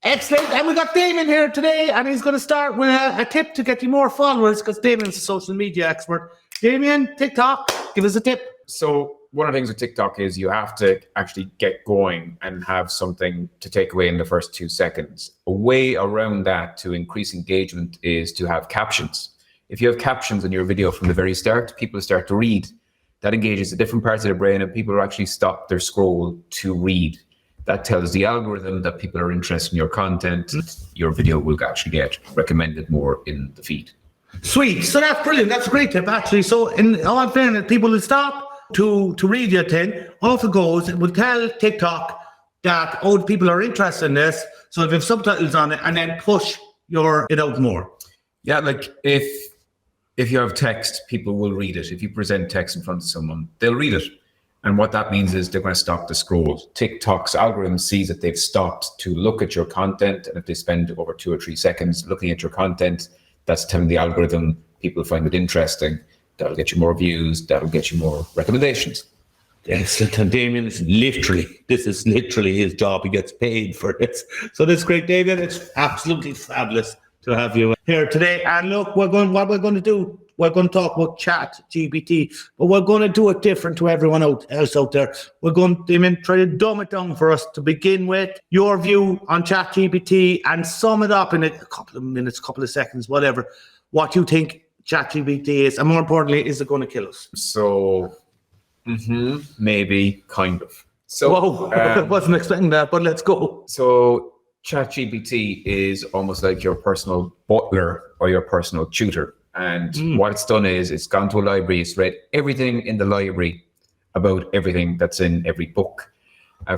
Excellent. And we got Damien here today, and he's going to start with a tip to get you more followers, because Damien's a social media expert. Damien, TikTok, give us a tip. So one of the things with TikTok is you have to actually get going and have something to take away in the first 2 seconds. A way around that to increase engagement is to have captions. If you have captions in your video from the very start, people start to read. That engages the different parts of the brain, and people actually stop their scroll to read. That tells the algorithm that people are interested in your content. Your video will actually get recommended more in the feed. Sweet. So that's brilliant. That's a great tip, actually. So in all fairness, people will stop to read your thing. Off it goes. It will tell TikTok that, people are interested in this. So if you have subtitles on it, and then push it out more. Yeah, like if you have text, people will read it. If you present text in front of someone, they'll read it. And what that means is they're going to stop the scroll. TikTok's algorithm sees that they've stopped to look at your content. And if they spend over 2 or 3 seconds looking at your content, that's telling the algorithm people find it interesting. That'll get you more views. That'll get you more recommendations. Excellent. And Damien, this is literally his job. He gets paid for this. So that's great, Damien. It's absolutely fabulous to have you here today. And look, what we're going to do, we're going to talk about ChatGPT, but we're going to do it different to everyone else out there. We're going to try to dumb it down for us to begin with. Your view on ChatGPT, and sum it up in a couple of minutes, couple of seconds, whatever, what you think ChatGPT is, and more importantly, is it going to kill us? So, maybe, kind of. So, whoa, I wasn't expecting that, but let's go. So, ChatGPT is almost like your personal butler or your personal tutor. And what it's done is it's gone to a library, it's read everything in the library about everything that's in every book.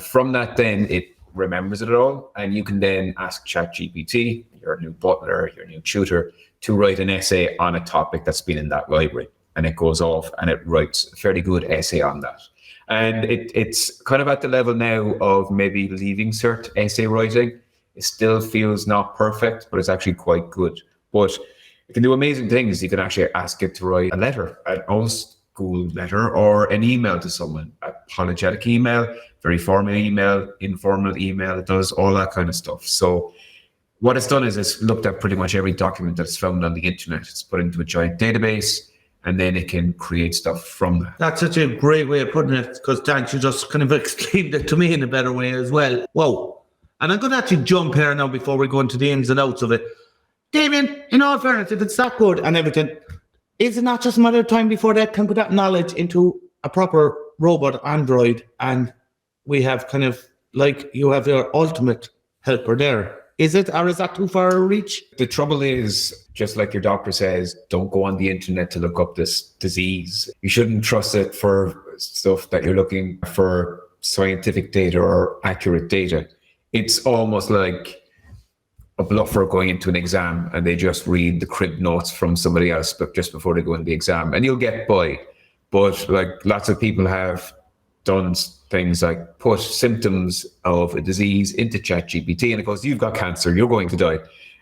From that, then it remembers it all. And you can then ask ChatGPT, your new butler, your new tutor, to write an essay on a topic that's been in that library. And it goes off and it writes a fairly good essay on that. And it's kind of at the level now of maybe Leaving Cert essay writing. It still feels not perfect, but it's actually quite good. But it can do amazing things. You can actually ask it to write a letter, an old school letter, or an email to someone, apologetic email, very formal email, informal email. It does all that kind of stuff. So what it's done is it's looked at pretty much every document that's found on the internet. It's put into a giant database, and then it can create stuff from that. That's such a great way of putting it, because Dan, you just kind of explained it to me in a better way as well. Whoa. And I'm going to actually jump here now before we go into the ins and outs of it. Damien, in all fairness, if it's that good and everything, is it not just a matter of time before they can put that knowledge into a proper robot android, and we have kind of like you have your ultimate helper there? Is it, or is that too far a reach? The trouble is, just like your doctor says, don't go on the internet to look up this disease. You shouldn't trust it for stuff that you're looking for scientific data or accurate data. It's almost like a bluffer going into an exam, and they just read the crib notes from somebody else, but just before they go into the exam, and you'll get by. But like lots of people have done things like put symptoms of a disease into ChatGPT, and it goes, you've got cancer, you're going to die.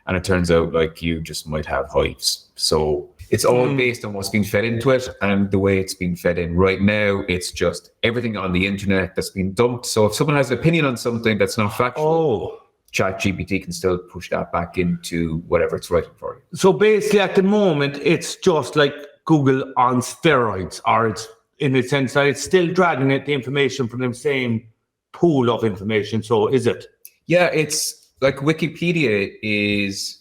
And it turns out like you just might have hives. So it's all based on what's being fed into it and the way it's being fed in. Right now, it's just everything on the internet that's been dumped. So if someone has an opinion on something that's not factual, ChatGPT can still push that back into whatever it's writing for you. So basically at the moment, it's just like Google on steroids, or it's in the sense that it's still dragging the information from the same pool of information. So is it? Yeah, it's like Wikipedia is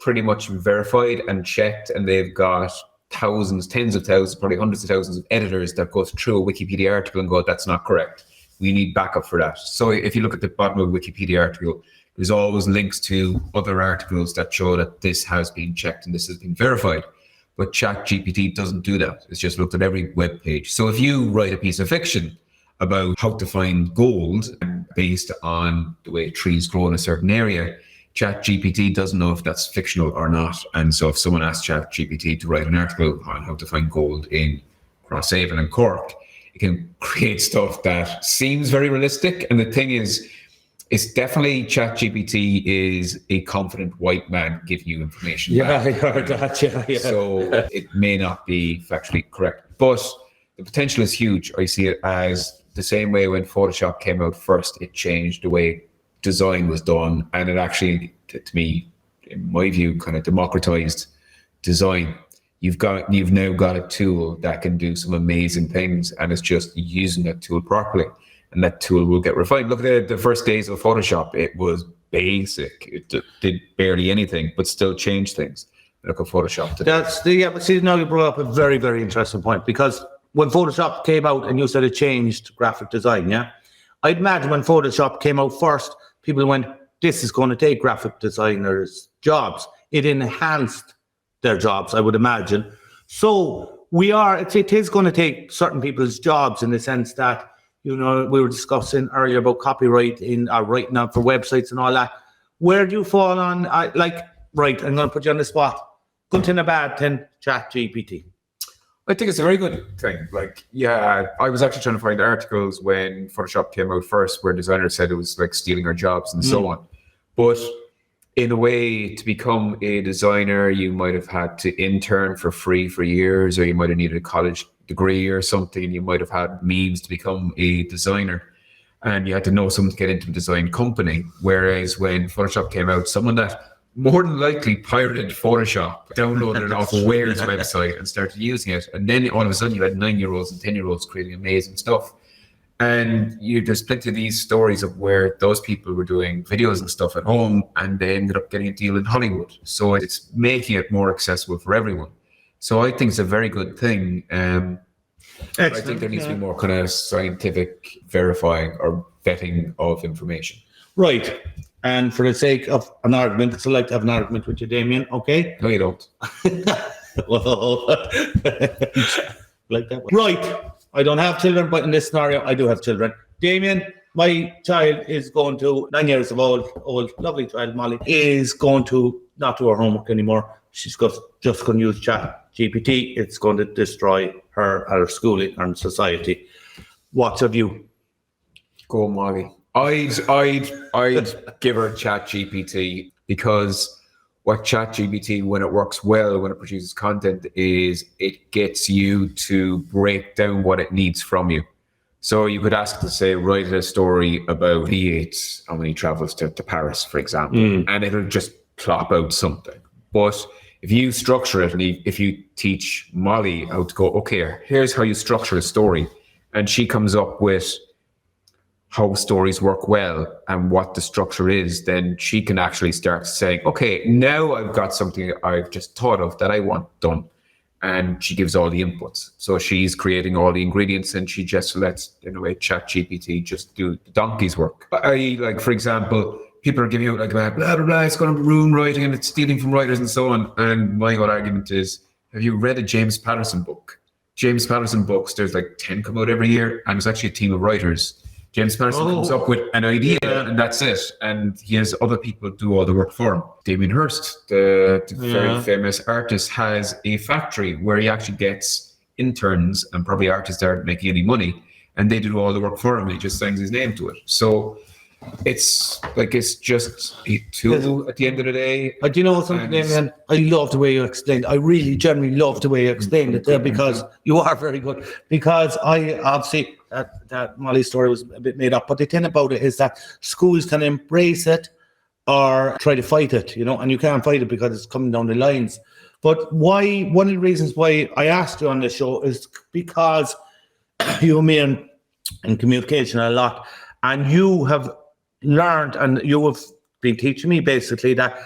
pretty much verified and checked, and they've got thousands, tens of thousands, probably hundreds of thousands of editors that go through a Wikipedia article and go, that's not correct. We need backup for that. So if you look at the bottom of a Wikipedia article, there's always links to other articles that show that this has been checked and this has been verified. But ChatGPT doesn't do that. It's just looked at every web page. So if you write a piece of fiction about how to find gold based on the way trees grow in a certain area, ChatGPT doesn't know if that's fictional or not. And so if someone asks ChatGPT to write an article on how to find gold in Crosshaven and Cork, it can create stuff that seems very realistic. And the thing is, it's definitely ChatGPT is a confident white man giving you information. Yeah, I heard that. Yeah. So it may not be factually correct, but the potential is huge. I see it as the same way when Photoshop came out first, it changed the way design was done, and it actually, to me, in my view, kind of democratized design. You've now got a tool that can do some amazing things, and it's just using that tool properly, and that tool will get refined. Look at the first days of Photoshop; it was basic. It did barely anything, but still changed things. Look at Photoshop today. But see, now you brought up a very, very interesting point, because when Photoshop came out and you said it changed graphic design, yeah, I'd imagine when Photoshop came out first, people went, "This is going to take graphic designers' jobs." It enhanced their jobs, I would imagine. So it is going to take certain people's jobs, in the sense that, we were discussing earlier about copyright in writing up for websites and all that. Where do you fall on, right, I'm going to put you on the spot. Good thing, a bad thing, ChatGPT. I think it's a very good thing. I was actually trying to find articles when Photoshop came out first, where designers said it was like stealing our jobs and so on. But in a way, to become a designer, you might have had to intern for free for years, or you might have needed a college degree or something. You might have had means to become a designer, and you had to know someone to get into a design company. Whereas when Photoshop came out, someone that more than likely pirated Photoshop, downloaded it off of Ware's website and started using it. And then all of a sudden you had 9-year-olds and 10-year-olds creating amazing stuff. And there's plenty of these stories of where those people were doing videos and stuff at home, and they ended up getting a deal in Hollywood. So it's making it more accessible for everyone. So I think it's a very good thing. I think there needs to be more kind of scientific verifying or vetting of information. Right. And for the sake of an argument, because I like to have an argument with you, Damien, okay? No, you don't. Like that one. Right. I don't have children, but in this scenario, I do have children. Damien, my child is going to, 9 years old, lovely child, Molly, is going to not do her homework anymore. She's just going to use ChatGPT. It's going to destroy her schooling and society. What's your view? Go, Molly. I'd give her ChatGPT, because what ChatGPT, when it works well, when it produces content, is it gets you to break down what it needs from you. So you could ask it to say, write a story about V8 and when he travels to Paris, for example, and it'll just plop out something. But if you structure it, and if you teach Molly how to go, okay, here's how you structure a story, and she comes up with how stories work well and what the structure is, then she can actually start saying, okay, now I've got something I've just thought of that I want done. And she gives all the inputs. So she's creating all the ingredients, and she just lets, in a way, ChatGPT just do the donkey's work. For example, people are giving out like, blah, blah, blah, it's going to ruin writing and it's stealing from writers and so on. And my whole argument is, have you read a James Patterson book? James Patterson books, there's like 10 come out every year, and it's actually a team of writers. James Patterson comes up with an idea, and that's it. And he has other people do all the work for him. Damien Hirst, the very famous artist, has a factory where he actually gets interns and probably artists that aren't making any money, and they do all the work for him. He just signs his name to it. So it's just a tool at the end of the day. Do you know something, Damien? I love the way you explained. I really genuinely love the way you explained it there, because you are very good. Because I obviously, that Molly's story was a bit made up, but the thing about it is that schools can embrace it or try to fight it, and you can't fight it because it's coming down the lines. But one of the reasons why I asked you on the show is because you and me in communication a lot, and you have learned, and you have been teaching me basically that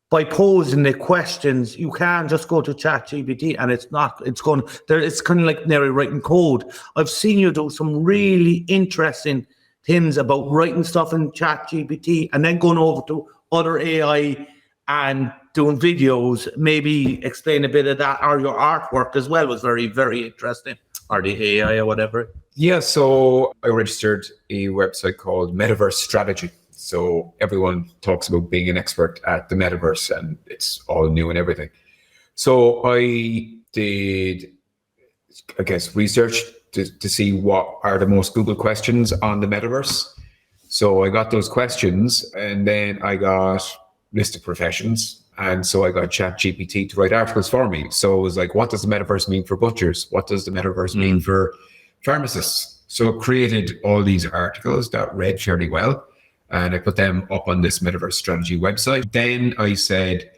by posing the questions, you can just go to ChatGPT, and it's kind of like nearly writing code. I've seen you do some really interesting things about writing stuff in ChatGPT and then going over to other AI and doing videos. Maybe explain a bit of that, or your artwork as well was very, very interesting, or the AI or whatever. Yeah, so I registered a website called Metaverse Strategy. So everyone talks about being an expert at the metaverse, and it's all new and everything. So I did, research to see what are the most Googled questions on the metaverse. So I got those questions, and then I got list of professions. And so I got ChatGPT to write articles for me. So it was like, what does the metaverse mean for butchers? What does the metaverse mean for pharmacists? So it created all these articles that read fairly well. and I put them up on this metaverse strategy website. Then I said,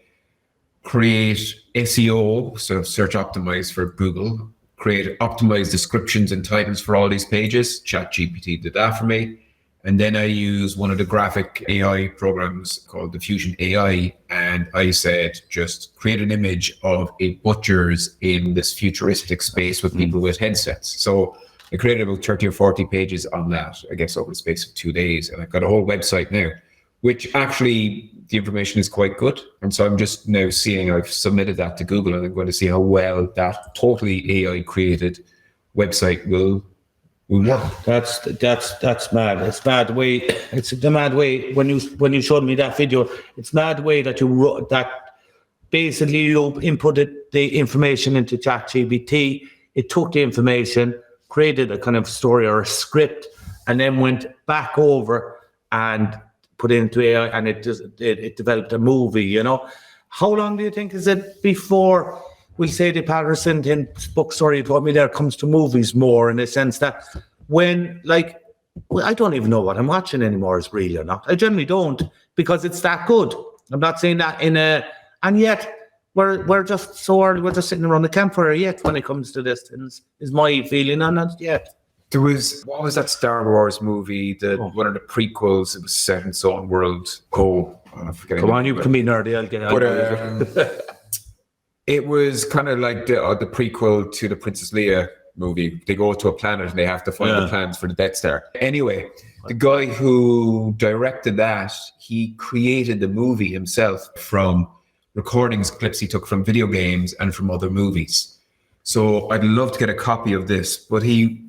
create SEO, so search optimized for Google, create optimized descriptions and titles for all these pages. ChatGPT did that for me. And then I use one of the graphic AI programs called Diffusion AI. And I said, just create an image of a butcher's in this futuristic space with people with headsets. So I created about 30 or 40 pages on that, I guess, over the space of 2 days. And I've got a whole website now, which actually the information is quite good. And so I'm just now seeing, I've submitted that to Google, and I'm going to see how well that totally AI created website will work. That's mad. It's mad way. It's the mad way when you showed me that video. It's mad way that you wrote that. Basically, you inputted the information into ChatGPT. It took the information, created a kind of story or a script, and then went back over and put it into AI, and it developed a movie. You know, how long do you think is it before we'll say the Patterson book story you told me there comes to movies more, in the sense that when, like, well, I don't even know what I'm watching anymore is real or not. I generally don't, because it's that good. I'm not saying that and yet we're just so early, we're just sitting around the campfire yet when it comes to this, is my feeling on it yet. There was, what was that Star Wars movie, one of the prequels, it was set in its own world. I'm forgetting. Come on, you can be nerdy, I'll get out. But it was kind of like the prequel to the Princess Leia movie. They go to a planet and they have to find the plans for the Death Star. Anyway, the guy who directed that, he created the movie himself from recordings, clips he took from video games and from other movies. So I'd love to get a copy of this, but he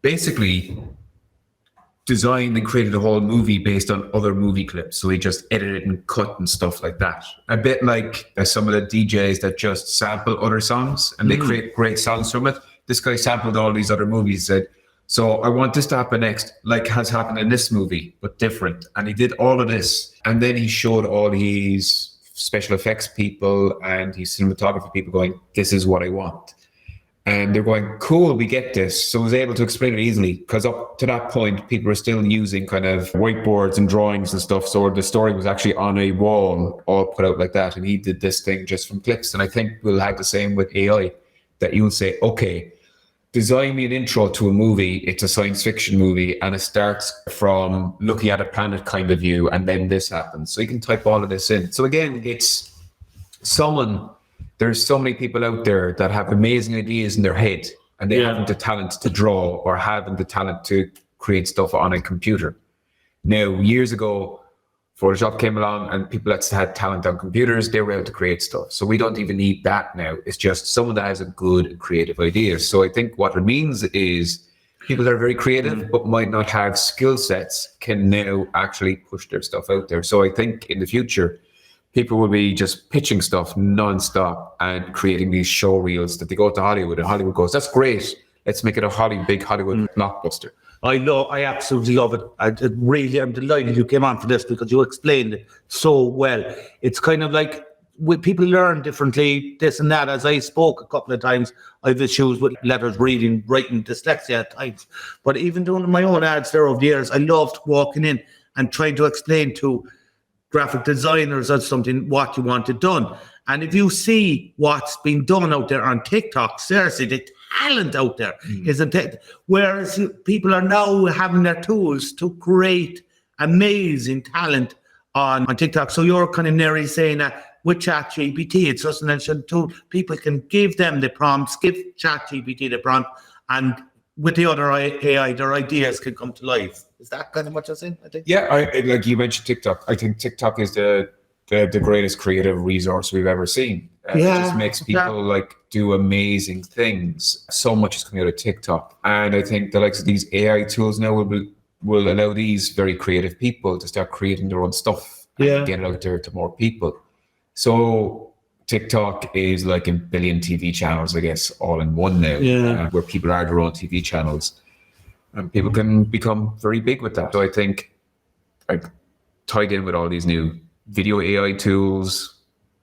basically designed and created a whole movie based on other movie clips. So he just edited and cut and stuff like that. A bit like some of the DJs that just sample other songs and they create great songs from it. This guy sampled all these other movies, said, so I want this to happen next, like has happened in this movie, but different. And he did all of this. And then he showed all his special effects people and his cinematography people going, this is what I want. And they're going, cool, we get this. So I was able to explain it easily, because up to that point, people were still using kind of whiteboards and drawings and stuff. So the story was actually on a wall, all put out like that. And he did this thing just from clips. And I think we'll have the same with AI, that you'll say, okay, design me an intro to a movie. It's a science fiction movie. And it starts from looking at a planet kind of view. And then this happens. So you can type all of this in. So again, it's there's so many people out there that have amazing ideas in their head and they haven't the talent to draw or haven't the talent to create stuff on a computer. Now, years ago, Photoshop came along and people that had talent on computers, they were able to create stuff. So we don't even need that now. It's just someone that has a good creative idea. So I think what it means is people that are very creative but might not have skill sets can now actually push their stuff out there. So I think in the future, people will be just pitching stuff nonstop and creating these show reels that they go to Hollywood, and Hollywood goes, that's great. Let's make it a big Hollywood blockbuster. I absolutely love it. I'm delighted you came on for this, because you explained it so well. It's kind of like people learn differently, this and that. As I spoke a couple of times, I have issues with letters, reading, writing, dyslexia at times. But even doing my own ads there over the years, I loved walking in and trying to explain to graphic designers or something what you wanted done. And if you see what's been done out there on TikTok, seriously, the talent out there isn't it? Whereas people are now having their tools to create amazing talent on TikTok. So you're kind of nearly saying that with ChatGPT, it's just an essential tool. People can give them the prompts, give ChatGPT the prompt, and with the other AI, their ideas can come to life. Is that kind of what you're saying, I think? Yeah, like you mentioned TikTok. I think TikTok is the greatest creative resource we've ever seen. It just makes people like do amazing things. So much is coming out of TikTok. And I think the likes of these AI tools now will allow these very creative people to start creating their own stuff and get it out there to more people. So TikTok is like a billion TV channels, I guess, all in one now, where people are their own TV channels. And people can become very big with that. So I think, like, tied in with all these new video AI tools,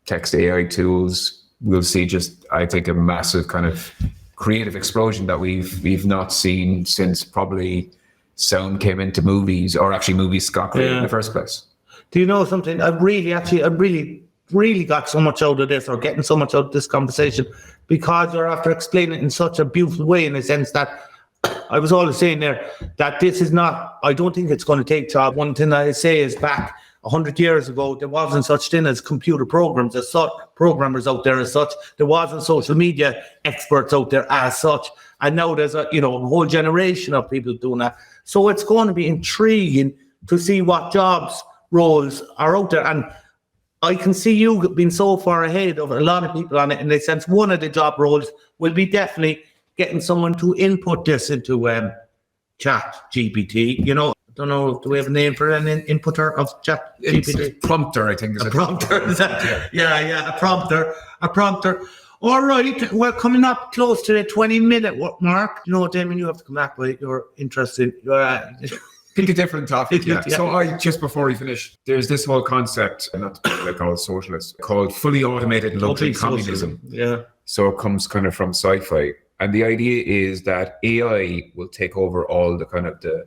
text AI tools, we'll see just, I think, a massive kind of creative explosion that we've not seen since probably sound came into movies, or actually movies got created in the first place. Do you know something? I really got so much out of this, or getting so much out of this conversation, because you're after explaining it in such a beautiful way, in a sense that I was always saying there that this is not, I don't think it's going to take job. One thing I say is back 100 years ago, there wasn't such thing as computer programs as such, programmers out there as such. There wasn't social media experts out there as such. And now there's a whole generation of people doing that. So it's going to be intriguing to see what jobs, roles are out there. And I can see you being so far ahead of a lot of people on it, in the sense one of the job roles will be definitely getting someone to input this into Chat GPT. I don't know, do we have a name for an inputter of Chat GPT? It's prompter, I think. A prompter. Yeah, a prompter. All right, we're coming up close to the 20-minute mark. Damien, you have to come back with your interesting. Pick a different topic. Yeah. So I, just before we finish, there's this whole concept, not what I call socialist, called fully automated luxury communism. Yeah. So it comes kind of from sci-fi. And the idea is that AI will take over all the kind of the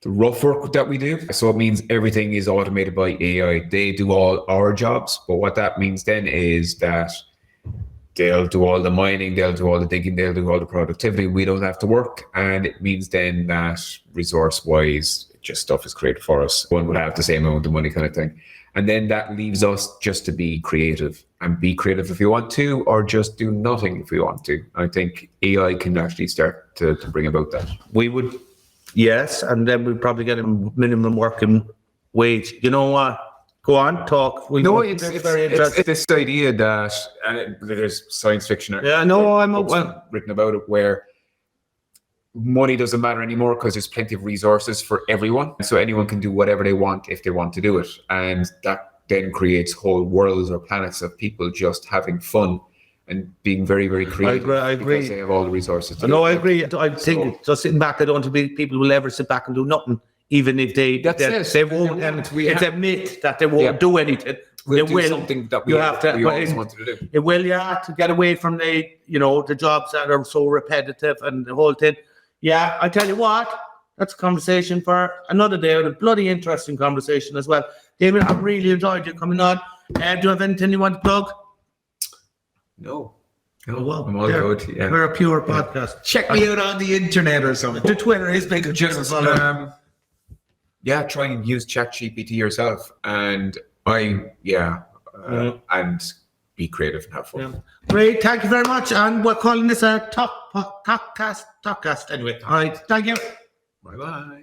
rough work that we do. So it means everything is automated by AI. They do all our jobs. But what that means then is that they'll do all the mining, they'll do all the digging, they'll do all the productivity. We don't have to work. And it means then that resource-wise, just stuff is created for us. One would have the same amount of money kind of thing. And then that leaves us just to be creative, and be creative if you want to, or just do nothing if you want to. I think AI can actually start to bring about that. We would, yes, and then we'd probably get a minimum working wage. You know what? Go on, talk. It's very interesting. It's this idea that, and there's science fiction. Yeah, no, I'm written about it, where money doesn't matter anymore because there's plenty of resources for everyone. So anyone can do whatever they want if they want to do it. And that then creates whole worlds or planets of people just having fun and being very, very creative. I agree. Because they have all the resources. No, I agree. I think just sitting back, I don't think people will ever sit back and do nothing, even if they won't. And it's a myth that they won't do anything. We'll do something that we always wanted to do. It will, to get away from the jobs that are so repetitive and the whole thing. Yeah, I tell you what, that's a conversation for another day. A bloody interesting conversation as well. David, I really enjoyed you coming on. Do you have anything you want to plug? No. Oh, well, I'm all good. Yeah. We're a pure podcast. Check me out on the internet or something. The Twitter is big. Try and use ChatGPT yourself, and and be creative and have fun. Yeah. Great, thank you very much, and we're calling this a talkcast anyway. All right, thank you. Bye-bye.